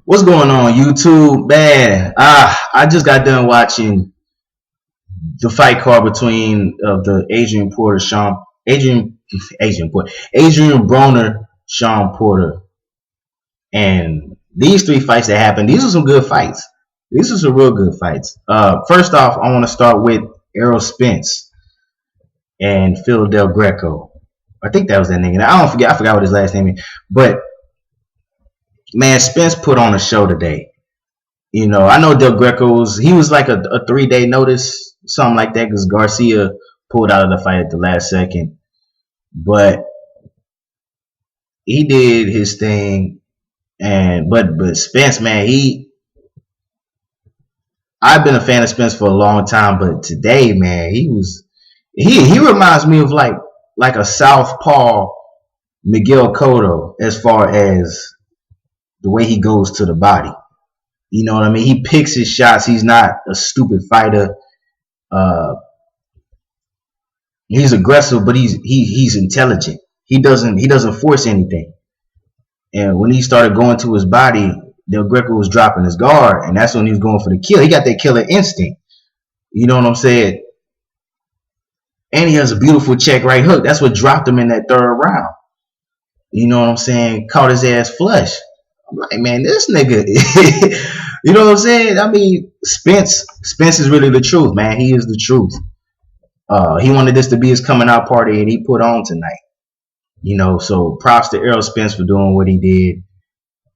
What's going on, YouTube? Man, I just got done watching the fight card between the Adrien Broner, Shawn Porter, and these three fights that happened. These are some good fights. These are some real good fights. First off, I want to start with Errol Spence and Phil Del Greco. I think that was that nigga. I forgot what his last name is. But man, Spence put on a show today. I know Del Greco's. He was like a 3-day notice, something like that, because Garcia pulled out of the fight at the last second. But he did his thing, and but Spence, man, I've been a fan of Spence for a long time, but today, man, he reminds me of like a southpaw Miguel Cotto as far as the way he goes to the body. You know what I mean? He picks his shots. He's not a stupid fighter. He's aggressive, but he's intelligent. He doesn't force anything. And when he started going to his body, Del Greco was dropping his guard, and that's when he was going for the kill. He got that killer instinct. You know what I'm saying? And he has a beautiful check right hook. That's what dropped him in that third round. You know what I'm saying? Caught his ass flush. I'm like, man, this nigga. You know what I'm saying? I mean, Spence is really the truth, man. He is the truth. He wanted this to be his coming out party, and he put on tonight. So props to Errol Spence for doing what he did.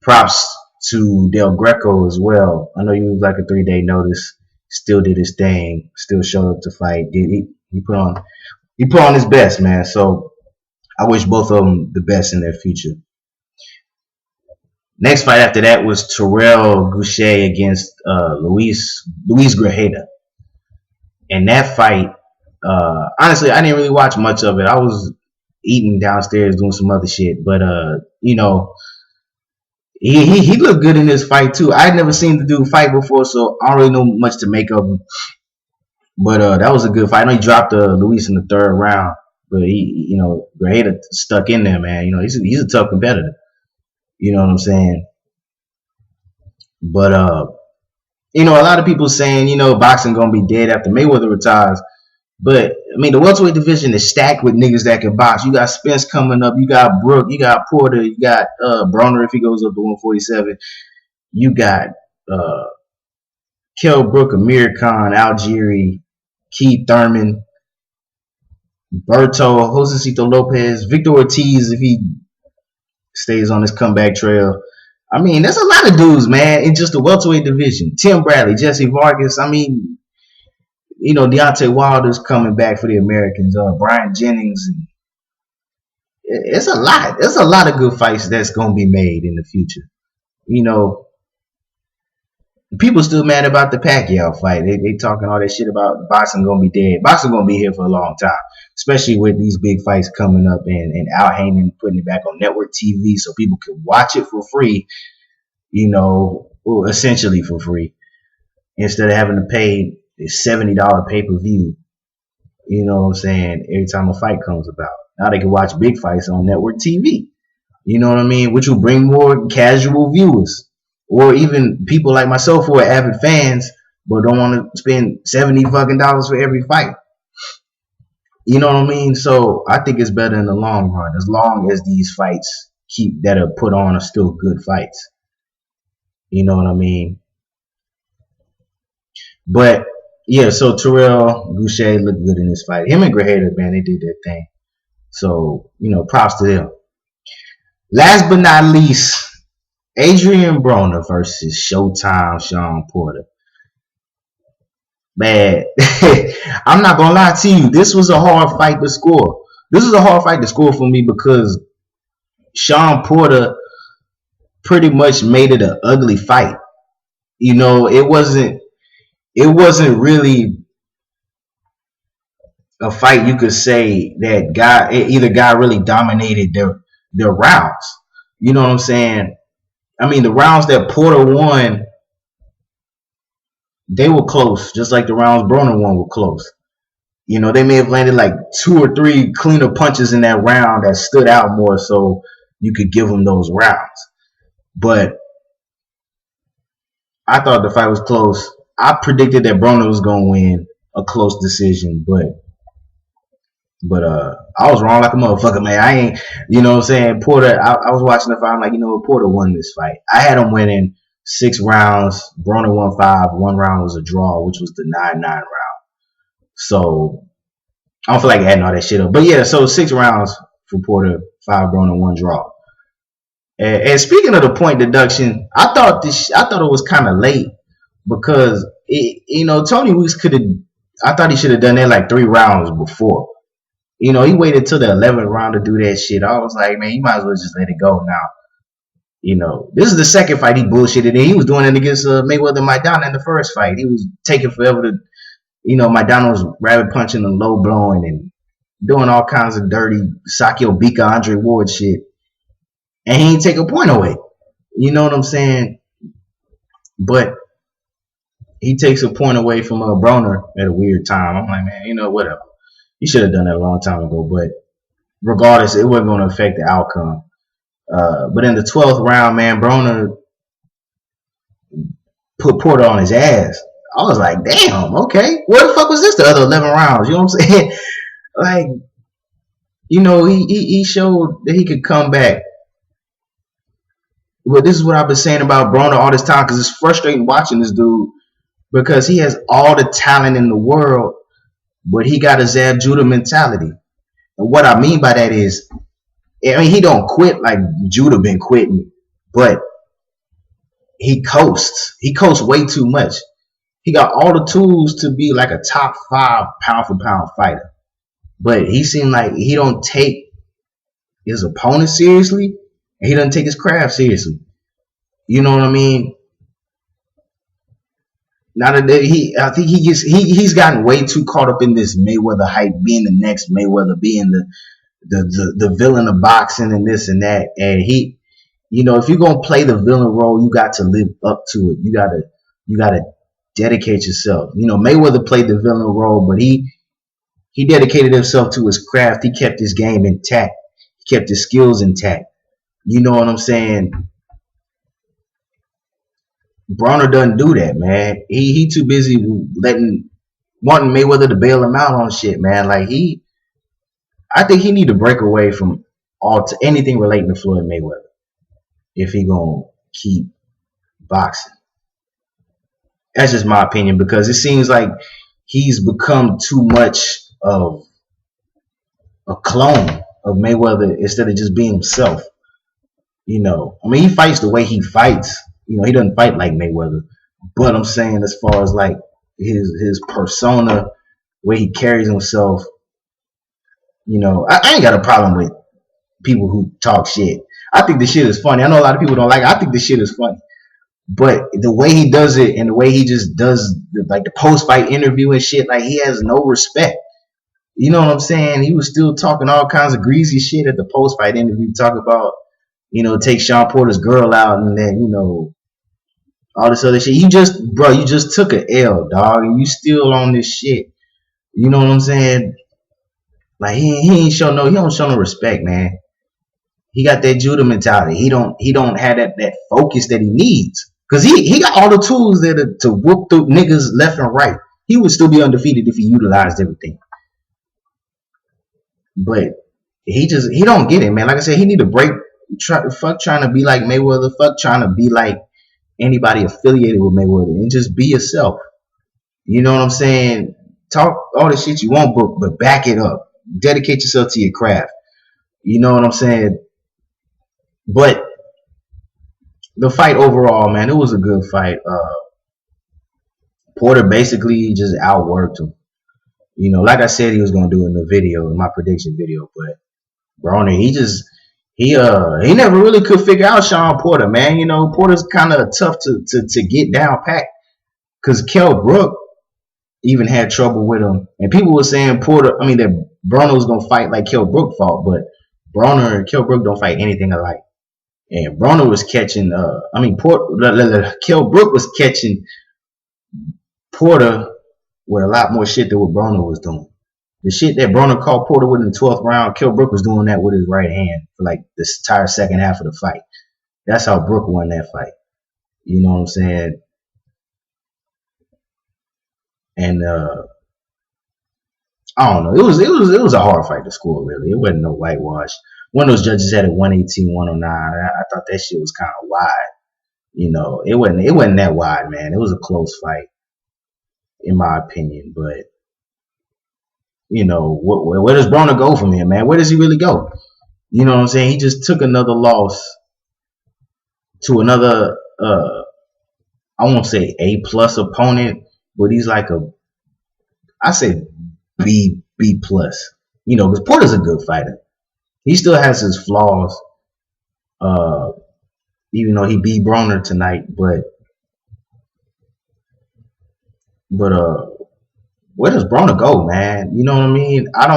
Props to Del Greco as well. I know he was like a 3-day notice. Still did his thing. Still showed up to fight. He put on his best, man. So I wish both of them the best in their future. Next fight after that was Terrell Gausha against Luis Grajeda. And that fight, honestly, I didn't really watch much of it. I was eating downstairs doing some other shit. But, he looked good in this fight, too. I had never seen the dude fight before, so I don't really know much to make of him. But that was a good fight. I know he dropped Luis in the third round. But Grajeda stuck in there, man. He's a tough competitor. You know what I'm saying? But a lot of people saying, boxing gonna be dead after Mayweather retires. But I mean, the welterweight division is stacked with niggas that can box. You got Spence coming up, you got Brook, you got Porter, you got Broner if he goes up to 147. You got Kell Brook, Amir Khan, Algieri, Keith Thurman, Berto, Josecito Lopez, Victor Ortiz if he stays on his comeback trail. I mean, there's a lot of dudes, man, in just the welterweight division. Tim Bradley, Jesse Vargas. I mean, Deontay Wilder's coming back for the Americans. Brian Jennings. It's a lot. There's a lot of good fights that's going to be made in the future. People still mad about the Pacquiao fight. They talking all that shit about boxing going to be dead. Boxing going to be here for a long time, especially with these big fights coming up and Al Heyman putting it back on network TV so people can watch it for free, essentially for free, instead of having to pay a $70 pay-per-view, you know what I'm saying, every time a fight comes about. Now they can watch big fights on network TV, you know what I mean, which will bring more casual viewers. Or even people like myself who are avid fans but don't want to spend $70 fucking for every fight. You know what I mean? So I think it's better in the long run, as long as these fights that are put on are still good fights. You know what I mean? But yeah, so Terrell Gausha looked good in this fight. Him and Grajeda, man, they did their thing. So, props to them. Last but not least, Adrien Broner versus Showtime Shawn Porter. Man, I'm not gonna lie to you. This was a hard fight to score. This was a hard fight to score for me because Shawn Porter pretty much made it an ugly fight. It wasn't really a fight you could say that either guy really dominated their rounds. You know what I'm saying? I mean, the rounds that Porter won, they were close, just like the rounds Broner won were close. They may have landed like 2 or 3 cleaner punches in that round that stood out more so you could give them those rounds. But I thought the fight was close. I predicted that Broner was gonna win a close decision, but I was wrong like a motherfucker, man. I ain't, you know what I'm saying? Porter, I was watching the fight. I'm like, you know what? Porter won this fight. I had him winning 6 rounds. Broner won 5. 1 round was a draw, which was the 9-9 round. So I don't feel like adding all that shit up. But yeah, so 6 rounds for Porter, 5 Broner, 1 draw. And speaking of the point deduction, I thought it was kind of late because Tony Weeks could have. I thought he should have done that like 3 rounds before. He waited till the 11th round to do that shit. I was like, man, you might as well just let it go now. This is the second fight he bullshitted in. He was doing it against Mayweather Maidana in the first fight. He was taking forever to, Maidana was rabbit punching and low blowing and doing all kinds of dirty Sakio Bika, Andre Ward shit. And he ain't take a point away. You know what I'm saying? But he takes a point away from Broner at a weird time. I'm like, man, whatever. You should have done that a long time ago. But regardless, it wasn't going to affect the outcome. But in the 12th round, man, Broner put Porter on his ass. I was like, damn, okay. What the fuck was this the other 11 rounds? You know what I'm saying? Like, he showed that he could come back. But this is what I've been saying about Broner all this time, because it's frustrating watching this dude because he has all the talent in the world, but he got a Zab Judah mentality. And what I mean by that is, he don't quit like Judah been quitting, but he coasts. He coasts way too much. He got all the tools to be like a top 5 pound for pound fighter, but he seemed like he don't take his opponent seriously. And he doesn't take his craft seriously. You know what I mean? Now that I think he's gotten way too caught up in this Mayweather hype, being the next Mayweather, being the villain of boxing and this and that. And he, if you're gonna play the villain role, you got to live up to it. You gotta dedicate yourself. Mayweather played the villain role, but he dedicated himself to his craft. He kept his game intact. He kept his skills intact. You know what I'm saying? Broner doesn't do that, man. He too busy wanting Mayweather to bail him out on shit, man. Like I think he need to break away from anything relating to Floyd Mayweather if he gonna keep boxing. That's just my opinion, because it seems like he's become too much of a clone of Mayweather instead of just being himself. He fights the way he fights. He doesn't fight like Mayweather. But I'm saying, as far as like his persona, where he carries himself, I ain't got a problem with people who talk shit. I think the shit is funny. I know a lot of people don't like it. I think the shit is funny. But the way he does it and the way he just does the post-fight interview and shit, like, he has no respect. You know what I'm saying? He was still talking all kinds of greasy shit at the post-fight interview, talk about, take Shawn Porter's girl out and then, all this other shit. You just took an L, dog, and you still on this shit. You know what I'm saying? Like, he don't show no respect, man. He got that Judah mentality. He don't have that focus that he needs. Cause he got all the tools there to whoop through niggas left and right. He would still be undefeated if he utilized everything. But he don't get it, man. Like I said, he need to break. Fuck trying to be like Mayweather. Fuck trying to be like anybody affiliated with Mayweather, and just be yourself. You know what I'm saying? Talk all the shit you want, but back it up. Dedicate yourself to your craft. You know what I'm saying? But the fight overall, man, it was a good fight. Porter basically just outworked him. Like I said he was gonna do in the video, in my prediction video, but Broner, he never really could figure out Shawn Porter, man. Porter's kind of tough to get down pat, because Kell Brook even had trouble with him, and people were saying that Broner was gonna fight like Kell Brook fought, but Broner and Kell Brook don't fight anything alike. And Broner was catching, Kell Brook was catching Porter with a lot more shit than what Broner was doing. The shit that Broner caught Porter with in the 12th round, Kell Brook was doing that with his right hand for like this entire second half of the fight. That's how Brook won that fight. You know what I'm saying? And I don't know. It was a hard fight to score, really. It wasn't no whitewash. One of those judges had it 118, 109. I thought that shit was kind of wide. It wasn't that wide, man. It was a close fight, in my opinion. But where does Broner go from here, man? Where does he really go? You know what I'm saying? He just took another loss to another I won't say A plus opponent, but he's like I say B plus. Because Porter's a good fighter. He still has his flaws, even though he beat Broner tonight. But where does Broner go, man? You know what I mean? I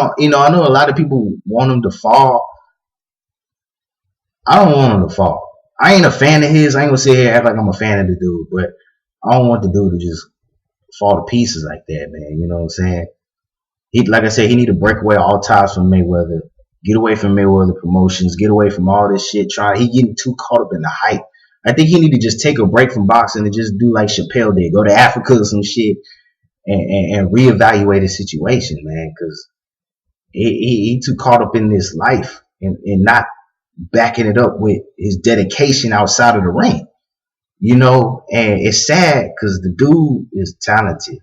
know a lot of people want him to fall. I don't want him to fall. I ain't a fan of his. I ain't gonna sit here and act like I'm a fan of the dude, but I don't want the dude to just fall to pieces like that, man. You know what I'm saying? Like I said, he need to break away all ties from Mayweather, get away from Mayweather Promotions, get away from all this shit. He getting too caught up in the hype. I think he need to just take a break from boxing and just do like Chappelle did, go to Africa or some shit and reevaluate his situation, man, because he too caught up in this life and not backing it up with his dedication outside of the ring. And it's sad because the dude is talented.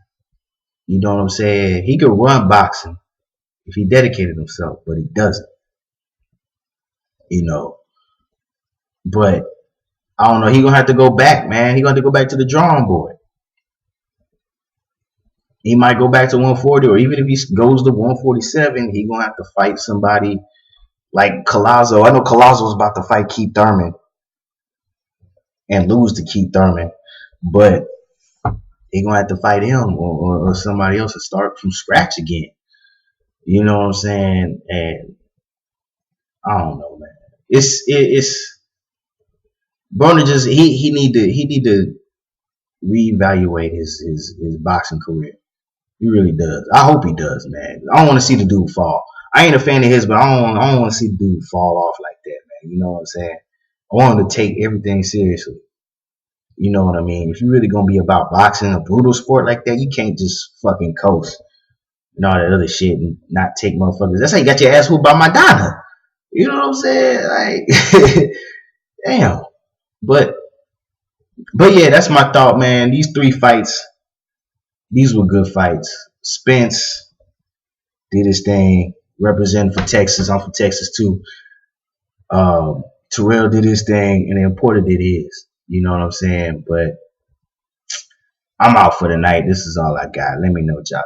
You know what I'm saying? He could run boxing if he dedicated himself, but he doesn't. But I don't know. He gonna have to go back, man. He gonna have to go back to the drawing board. He might go back to 140, or even if he goes to 147, he gonna have to fight somebody like Collazo. I know Collazo's about to fight Keith Thurman and lose to Keith Thurman, but he gonna have to fight him or somebody else to start from scratch again. You know what I'm saying? And I don't know, man. It's Broner just he need to reevaluate his boxing career. He really does. I hope he does, man. I don't want to see the dude fall. I ain't a fan of his, but I don't want to see the dude fall off like that, man. You know what I'm saying? I want him to take everything seriously. You know what I mean? If you're really gonna be about boxing, a brutal sport like that, you can't just fucking coast and all that other shit and not take motherfuckers. That's how you got your ass whooped by Madonna. You know what I'm saying? Like, damn. But yeah, that's my thought, man. These 3 fights, these were good fights. Spence did his thing, representing for Texas. I'm from Texas too. Terrell did his thing, and then Porter did his. You know what I'm saying? But I'm out for the night. This is all I got. Let me know what y'all